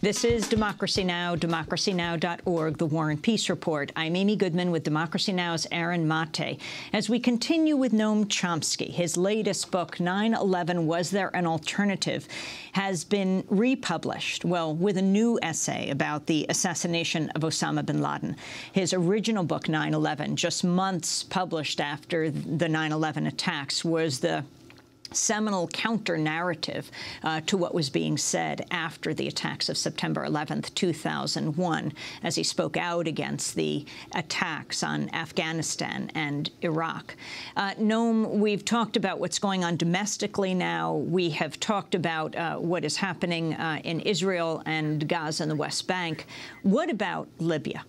This is Democracy Now!, democracynow.org, The War and Peace Report. I'm Amy Goodman with Democracy Now!'s Aaron Mate. As we continue with Noam Chomsky, his latest book, 9/11, Was There an Alternative?, has been republished, well, with a new essay about the assassination of Osama bin Laden. His original book, 9/11, just months published after the 9/11 attacks, was the seminal counter-narrative to what was being said after the attacks of September 11th, 2001, as he spoke out against the attacks on Afghanistan and Iraq. Noam, we've talked about what's going on domestically now. We have talked about what is happening in Israel and Gaza and the West Bank. What about Libya?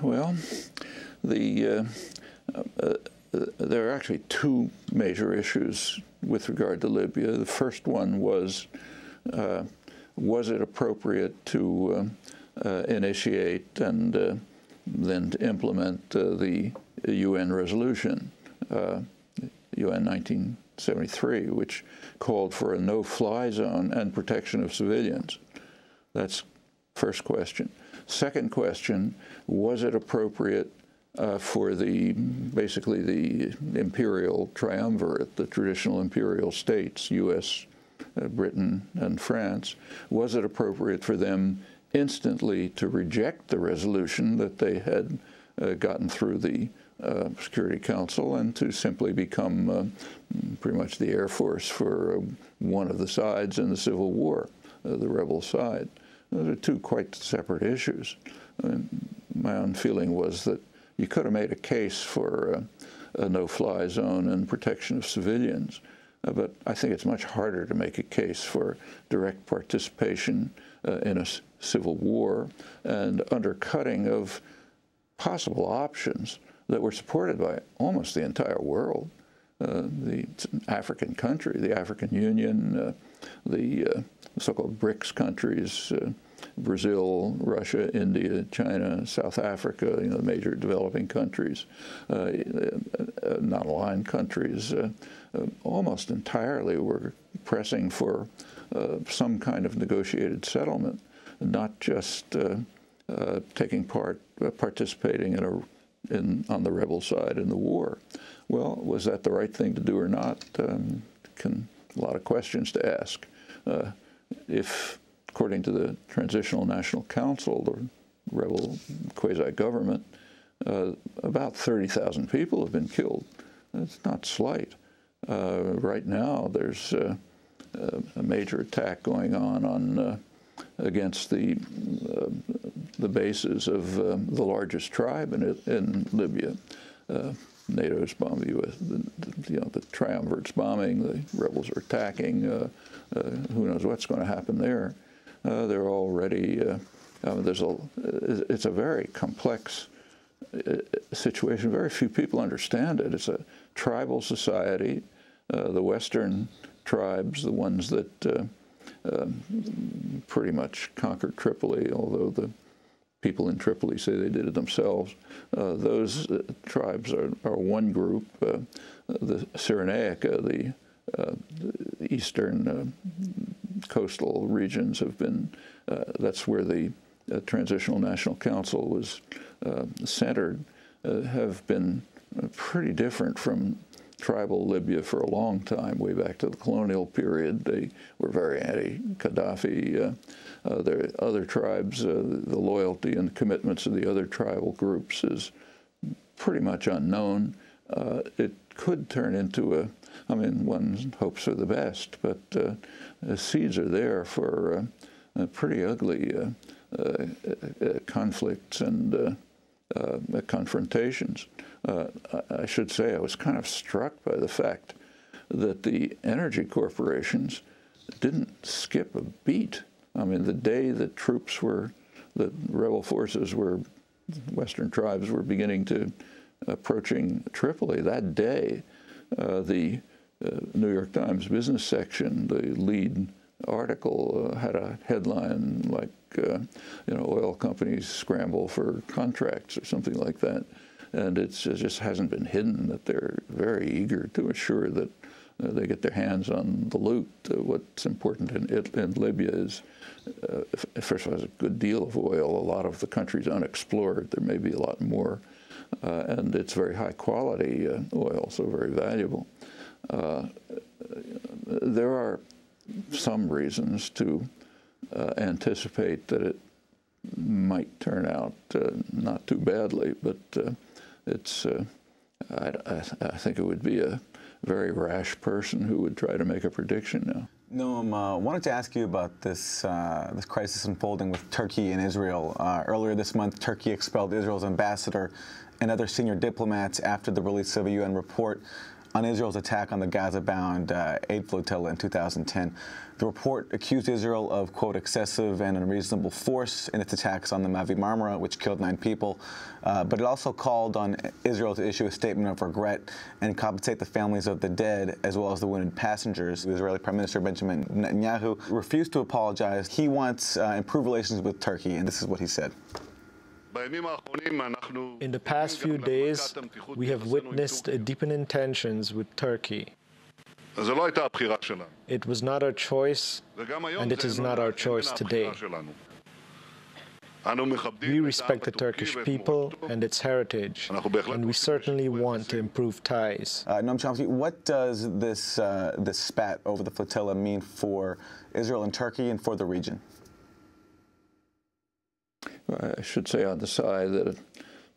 Well, there are actually two major issues with regard to Libya. The first one was it appropriate to initiate and then to implement the UN resolution, UN 1973, which called for a no-fly zone and protection of civilians? That's first question. Second question, was it appropriate for basically the imperial triumvirate, the traditional imperial states, U.S., Britain, and France, was it appropriate for them instantly to reject the resolution that they had gotten through the Security Council and to simply become pretty much the Air Force for one of the sides in the Civil War, the rebel side? Those are two quite separate issues. My own feeling was that you could have made a case for a no-fly zone and protection of civilians, but I think it's much harder to make a case for direct participation in a civil war and undercutting of possible options that were supported by almost the entire world. The African country, the African Union, the so-called BRICS countries, Brazil, Russia, India, China, South Africa, the major developing countries, non-aligned countries, almost entirely were pressing for some kind of negotiated settlement, not just participating on the rebel side in the war. Well, was that the right thing to do or not? A lot of questions to ask. If, according to the Transitional National Council, the rebel quasi-government, about 30,000 people have been killed. That's not slight. Right now, there's a major attack going on against the bases of the largest tribe in Libya. NATO's bombing, the triumvirate's bombing, the rebels are attacking. Who knows what's going to happen there? They're already, it's a very complex situation. Very few people understand it. It's a tribal society. The Western tribes, the ones that pretty much conquered Tripoli, although the people in Tripoli say they did it themselves. Those tribes are one group. The Cyrenaica, the eastern coastal regions have been, that's where the Transitional National Council was centered, have been pretty different from tribal Libya for a long time, way back to the colonial period. They were very anti-Gaddafi. There are other tribes, the loyalty and commitments of the other tribal groups is pretty much unknown. It could turn into one hopes for the best, but the seeds are there for pretty ugly conflicts and confrontations. I should say I was kind of struck by the fact that the energy corporations didn't skip a beat. The day that the rebel forces Western tribes were beginning to approaching Tripoli, that day, the New York Times business section, the lead article had a headline like, oil companies scramble for contracts or something like that. And it just hasn't been hidden that they're very eager to assure that they get their hands on the loot. What's important in Libya is, first of all, there's a good deal of oil. A lot of the country's unexplored. There may be a lot more. And it's very high quality oil, so very valuable. There are some reasons to anticipate that it might turn out not too badly, but I think it would be a very rash person who would try to make a prediction now. Noam, I wanted to ask you about this crisis unfolding with Turkey and Israel. Earlier this month, Turkey expelled Israel's ambassador and other senior diplomats after the release of a UN report on Israel's attack on the Gaza-bound aid flotilla in 2010. The report accused Israel of, quote, excessive and unreasonable force in its attacks on the Mavi Marmara, which killed 9 people. But it also called on Israel to issue a statement of regret and compensate the families of the dead as well as the wounded passengers. The Israeli Prime Minister Benjamin Netanyahu refused to apologize. He wants improved relations with Turkey, and this is what he said. In the past few days, we have witnessed deepening tensions with Turkey. It was not our choice, and it is not our choice today. We respect the Turkish people and its heritage, and we certainly want to improve ties. Noam Chomsky, what does this spat over the flotilla mean for Israel and Turkey and for the region? I should say on the side that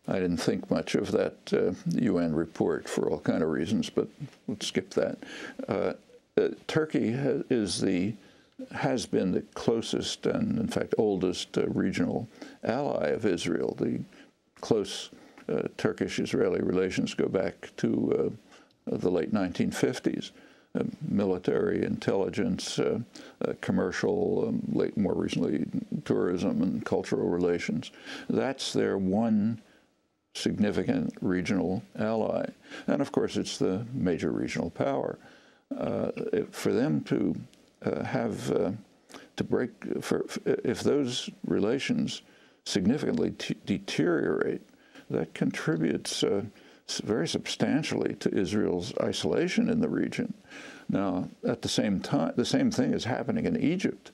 I didn't think much of that UN report for all kind of reasons, but let's skip that. Turkey has been the closest and, in fact, oldest regional ally of Israel. The close Turkish-Israeli relations go back to the late 1950s. Military, intelligence, commercial, more recently tourism and cultural relations. That's their one significant regional ally. And of course, it's the major regional power. For them to if those relations significantly deteriorate, that contributes very substantially to Israel's isolation in the region. Now, at the same time, the same thing is happening in Egypt.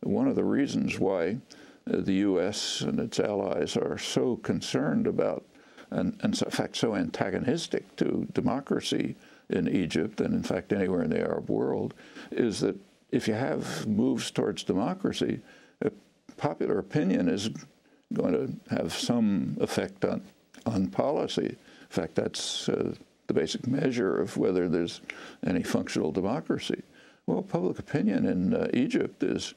One of the reasons why the U.S. and its allies are so concerned about, and in fact so antagonistic to democracy in Egypt, and in fact anywhere in the Arab world, is that if you have moves towards democracy, popular opinion is going to have some effect on policy. In fact, that's the basic measure of whether there's any functional democracy. Well, public opinion in Egypt is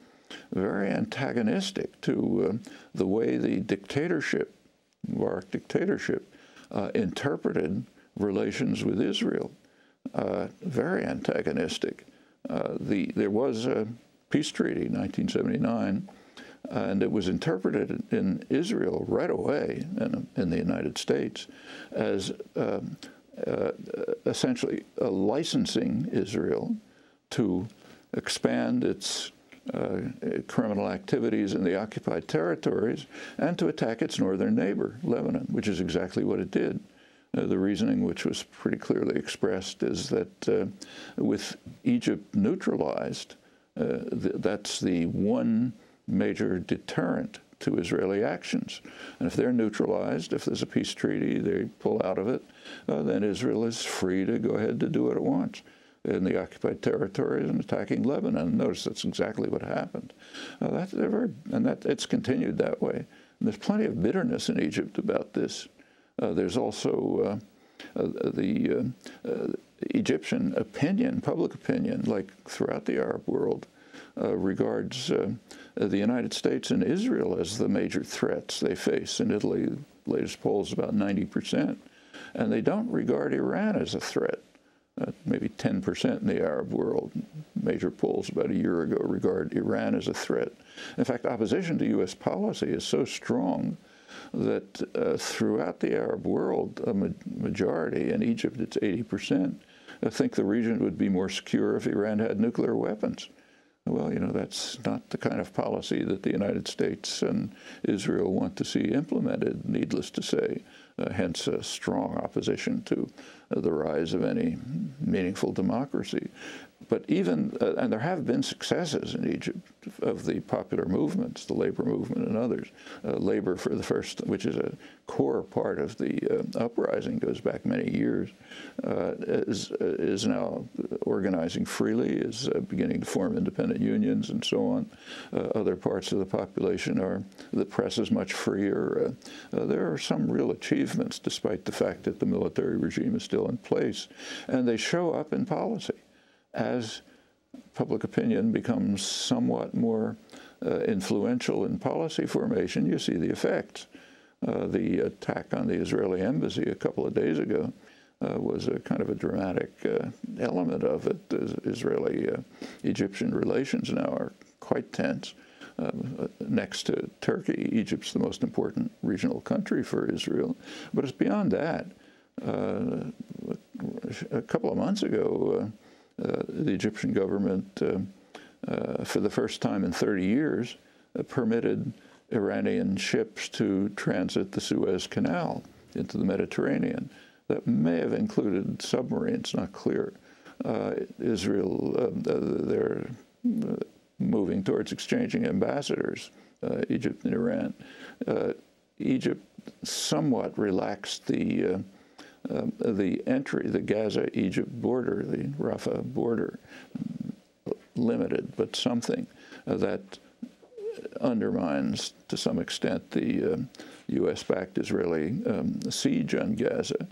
very antagonistic to the way the dictatorship, Mubarak dictatorship, interpreted relations with Israel. Very antagonistic. There was a peace treaty in 1979, and it was interpreted in Israel right away, and in the United States, as essentially licensing Israel to expand its criminal activities in the occupied territories and to attack its northern neighbor, Lebanon, which is exactly what it did. The reasoning, which was pretty clearly expressed, is that with Egypt neutralized, that's the one major deterrent to Israeli actions. And if they're neutralized, if there's a peace treaty, they pull out of it, then Israel is free to go ahead to do what it wants in the occupied territories and attacking Lebanon. Notice that's exactly what happened. It's continued that way. And there's plenty of bitterness in Egypt about this. There's also the Egyptian opinion, public opinion, like throughout the Arab world, regards the United States and Israel as the major threats they face. In Italy, the latest poll is about 90%. And they don't regard Iran as a threat. Maybe 10% in the Arab world. Major polls about a year ago regard Iran as a threat. In fact, opposition to U.S. policy is so strong that throughout the Arab world, a majority, in Egypt it's 80%, think the region would be more secure if Iran had nuclear weapons. Well, you know, that's not the kind of policy that the United States and Israel want to see implemented, needless to say, hence a strong opposition to the rise of any meaningful democracy. But even, and there have been successes in Egypt of the popular movements, the labor movement and others. Labor for the first, which is a core part of the uprising, goes back many years, is now organizing freely, is beginning to form independent unions and so on. Other parts of the population the press is much freer. There are some real achievements, despite the fact that the military regime is still in place. And they show up in policy. As public opinion becomes somewhat more influential in policy formation, you see the effects. The attack on the Israeli embassy a couple of days ago was a kind of a dramatic element of it. Israeli-Egyptian relations now are quite tense. Next to Turkey, Egypt's the most important regional country for Israel. But it's beyond that. A couple of months ago, the Egyptian government, for the first time in 30 years, permitted Iranian ships to transit the Suez Canal into the Mediterranean. That may have included submarines, not clear. Israel, they're moving towards exchanging ambassadors, Egypt and Iran. Egypt somewhat relaxed the entry, the Gaza-Egypt border, the Rafah border, limited, but something that undermines, to some extent, the U.S.-backed Israeli siege on Gaza.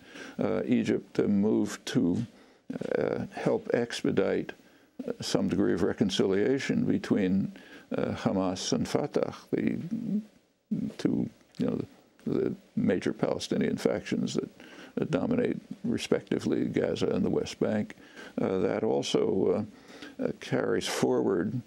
Egypt moved to help expedite some degree of reconciliation between Hamas and Fatah, the two, the major Palestinian factions that dominate, respectively, Gaza and the West Bank. That also carries forward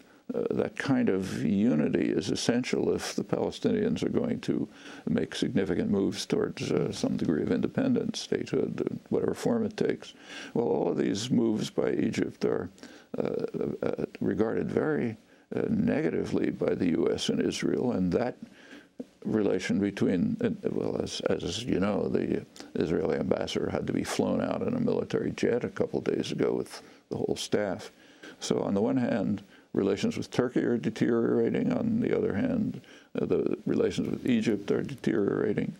that kind of unity is essential if the Palestinians are going to make significant moves towards some degree of independence, statehood, whatever form it takes. Well, all of these moves by Egypt are regarded very negatively by the U.S. and Israel, and that relation between, well, as you know, the Israeli ambassador had to be flown out in a military jet a couple of days ago with the whole staff. So on the one hand, relations with Turkey are deteriorating. On the other hand, the relations with Egypt are deteriorating.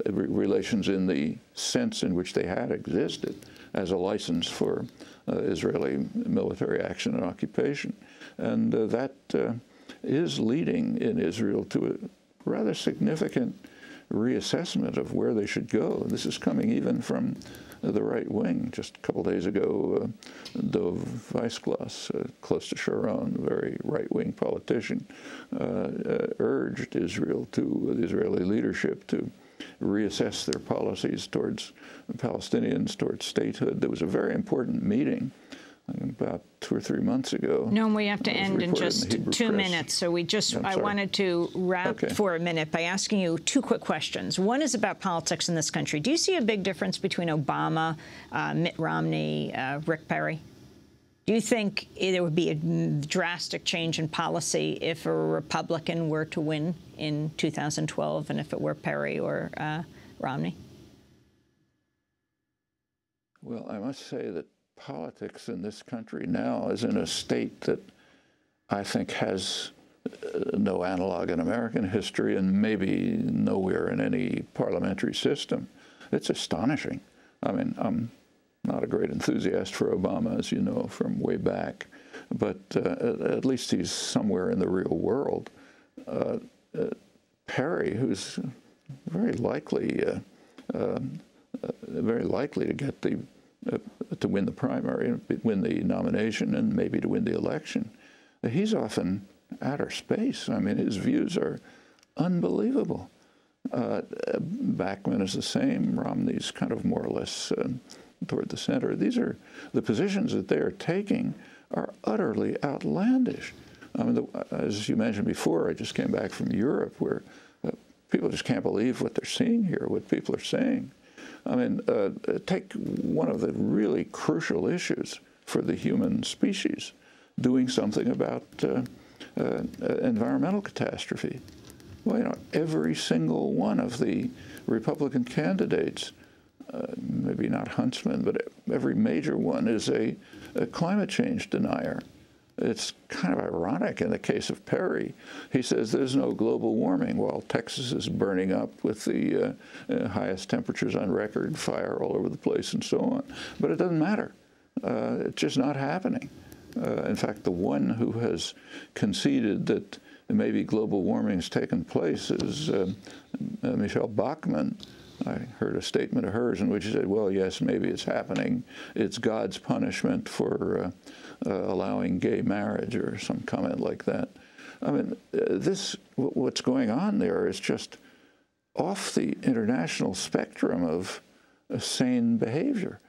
Relations in the sense in which they had existed as a license for Israeli military action and occupation. And that is leading in Israel to a rather significant reassessment of where they should go. This is coming even from the right wing. Just a couple of days ago, Dov Weissglass, close to Sharon, a very right-wing politician, urged Israel the Israeli leadership to reassess their policies towards Palestinians, towards statehood. There was a very important meeting about 2 or 3 months ago. Noam, we have to end in just 2 minutes, so I wanted to wrap for a minute by asking you 2 quick questions. One is about politics in this country. Do you see a big difference between Obama, Mitt Romney, Rick Perry? Do you think there would be a drastic change in policy if a Republican were to win in 2012 and if it were Perry or Romney? Well, I must say that politics in this country now is in a state that I think has no analog in American history and maybe nowhere in any parliamentary system. It's astonishing. I mean, I'm not a great enthusiast for Obama, as you know, from way back, but at least he's somewhere in the real world. Perry, who's very likely to get to win the primary, win the nomination, and maybe to win the election. He's often outer space. I mean, his views are unbelievable. Bachmann is the same. Romney's kind of more or less toward the center. These are the positions that they are taking are utterly outlandish. I mean, as you mentioned before, I just came back from Europe, where people just can't believe what they're seeing here, what people are saying. I mean, take one of the really crucial issues for the human species, doing something about environmental catastrophe. Well, every single one of the Republican candidates maybe not huntsman, but every major one is a climate change denier. It's kind of ironic in the case of Perry. He says there's no global warming while Texas is burning up with the highest temperatures on record, fire all over the place and so on. But it doesn't matter. It's just not happening. In fact, the one who has conceded that maybe global warming has taken place is Michelle Bachmann. I heard a statement of hers in which she said, well, yes, maybe it's happening. It's God's punishment for allowing gay marriage, or some comment like that. I mean, what's going on there is just off the international spectrum of sane behavior.